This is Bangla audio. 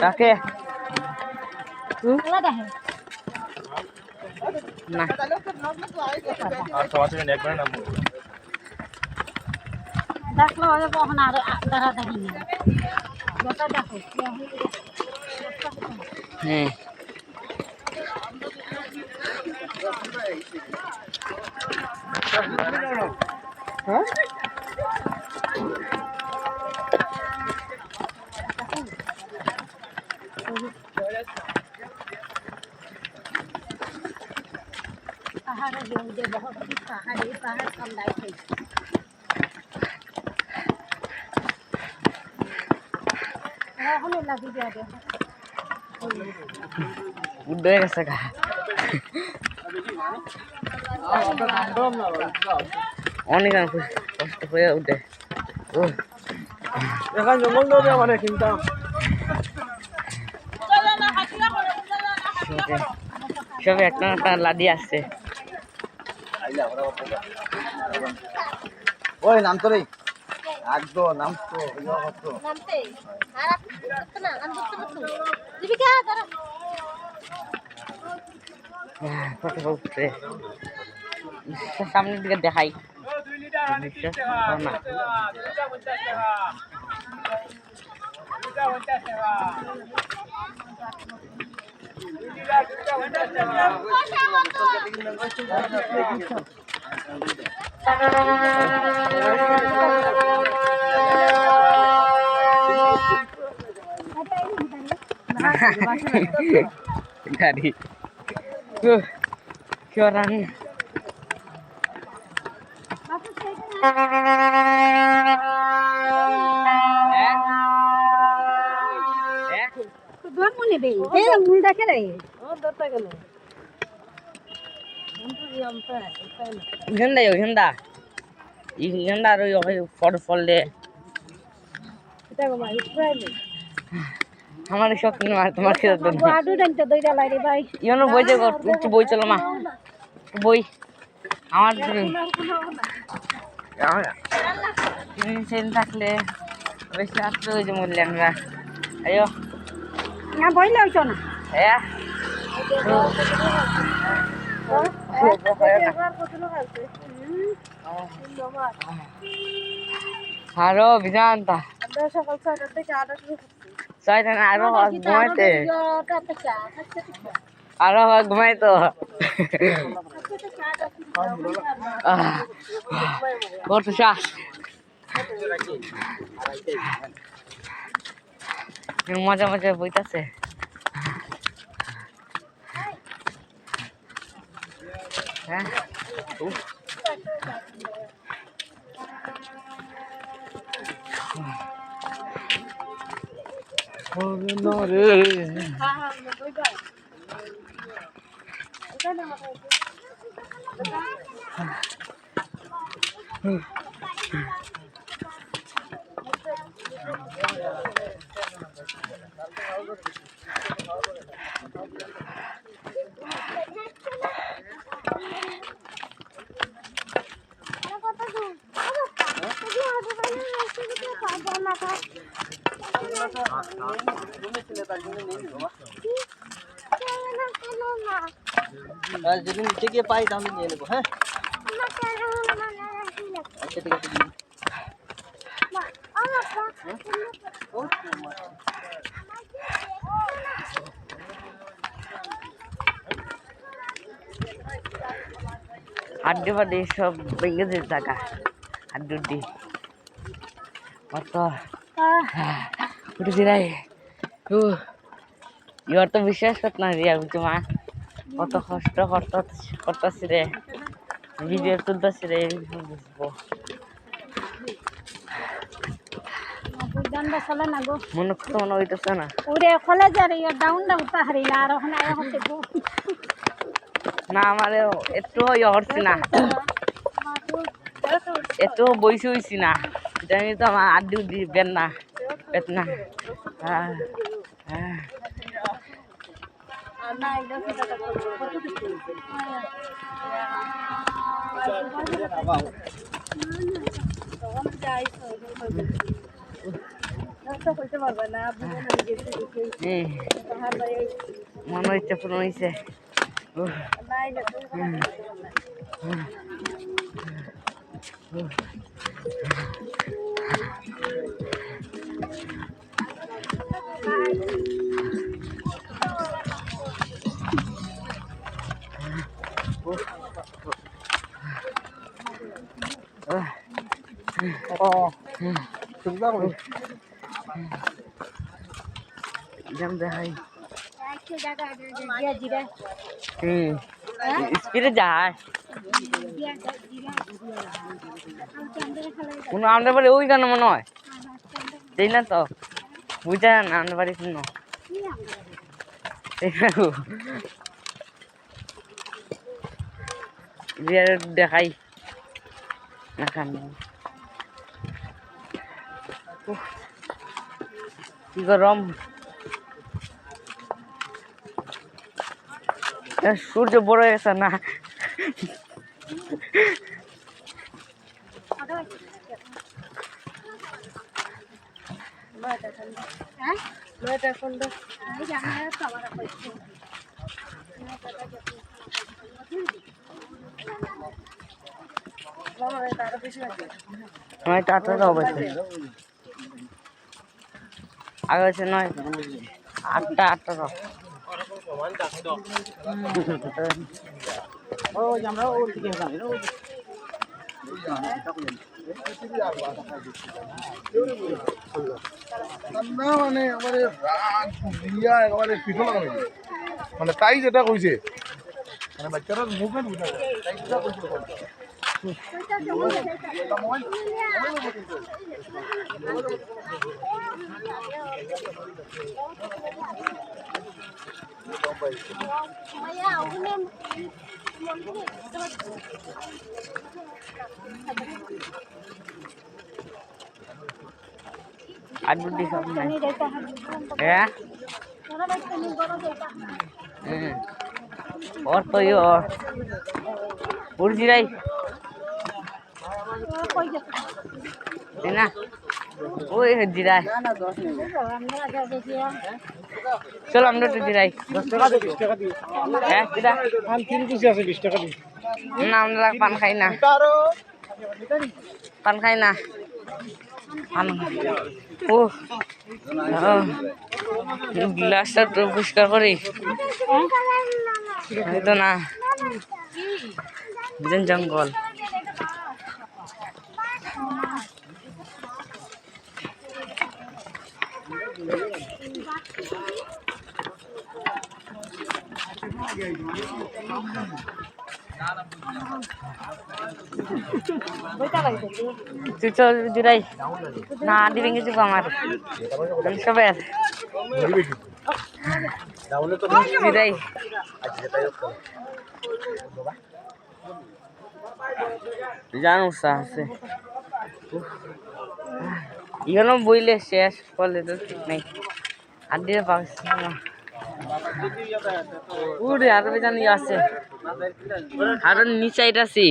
কাকে না দেখলো কখন আর দেখা দেখিনি দেখো হ্যাঁ পাহাড়ে যে বহুত পাহাড়ে পাহাড় ঠান্ডায় এখন লাগি যাবে উঠে গেছে গা অনেক কষ্ট হয়ে উঠে এখন জঙ্গল দেবে আমার চিন্তা সব একটা একটা লাদি আসছে ওই নাম তো রে একদম নাম তো নামতে আর আপনি না নাম করতে পারতো দীপিকা ধরো কত উঠছে সামনের দিকে দেখাই গাড়ি Kioran. Dua mau nih, Be. Udah kira ya? Oh, data kan. Hyundai yo Hyundai. Hyundai ro yo Ford le. Kita kau mau Israel. हमारे शौक नहीं मार तुम्हारे खेत में आडू डंग तो दो डाला रे भाई ये ना बोई देखो तू बोई चलो माँ बोई हमारे ini sentak le wes satu aja mulian lah ayo यहाँ बोई ले चलो ya haro bisa entah saya dan Aro gumete Aro gumete kor tuh মজা বইতাছে হ্যাঁ যদি নিচে গিয়ে পাই তাহলে নিয়ে নেবো হ্যাঁ আচ্ছা ঠিক আছে হাড্ডি ফাড্ডি সব ভেঙে যে জায়গা হাড্ডি কত উঠেছি রাই ইবার তো বিশ্বাস করত না রিয়া বুঝছো মা কত কষ্ট করতেছি রে ভিডিও তুলতেছি রে বুঝবো মনে কত মনে হইতেছে না না আমার একটু হচ্ছি না একটু বইসে হইছি না জানি তো আমার আড্ডি উড্ডি বেন না পেত না মনে হচ্ছে কোনো হয়েছে দেখাই স্পিডে যায় কোনো আমাদের বাড়ি ওই গান মনে হয় সেই না তো বুঝা না আমাদের বাড়ি শুনো দেখাই না খান কি গরম সূর্য বড় হয়ে গেছে না টাটা অবশ্যই আগে হচ্ছে 9 8টা মানে একেবারে রাগ দিয়া একেবারে পিঠো লাগানো মানে তাই যেটা কইছে মানে বাচ্চারা মুভমেন্ট বুঝা যায় তাই যেটা কইছে আড্ডু দি সব নাই হ্যাঁ और तो ये और उर्जी राई ना ওই জিরা চলো আমরা তো জিরাই 10 টাকা 20 টাকা দিই হ্যাঁ জিরা পান 3 পিস আছে 20 টাকা দিই না আমরা পান খাই না পান খাই না পান ও গ্লাসটা তো পরিষ্কার করি হয়তো না জঙ্গল তুই চল দিরাই না দিবেন কিছু আমার সবাই দিরাই জানো আছে এখানে বইলে শেষ করলে তো ঠিক নেই আর দিয়ে পাচ্ছি না উড়ে আরো জানি আছে আরো নিচে এটা আছি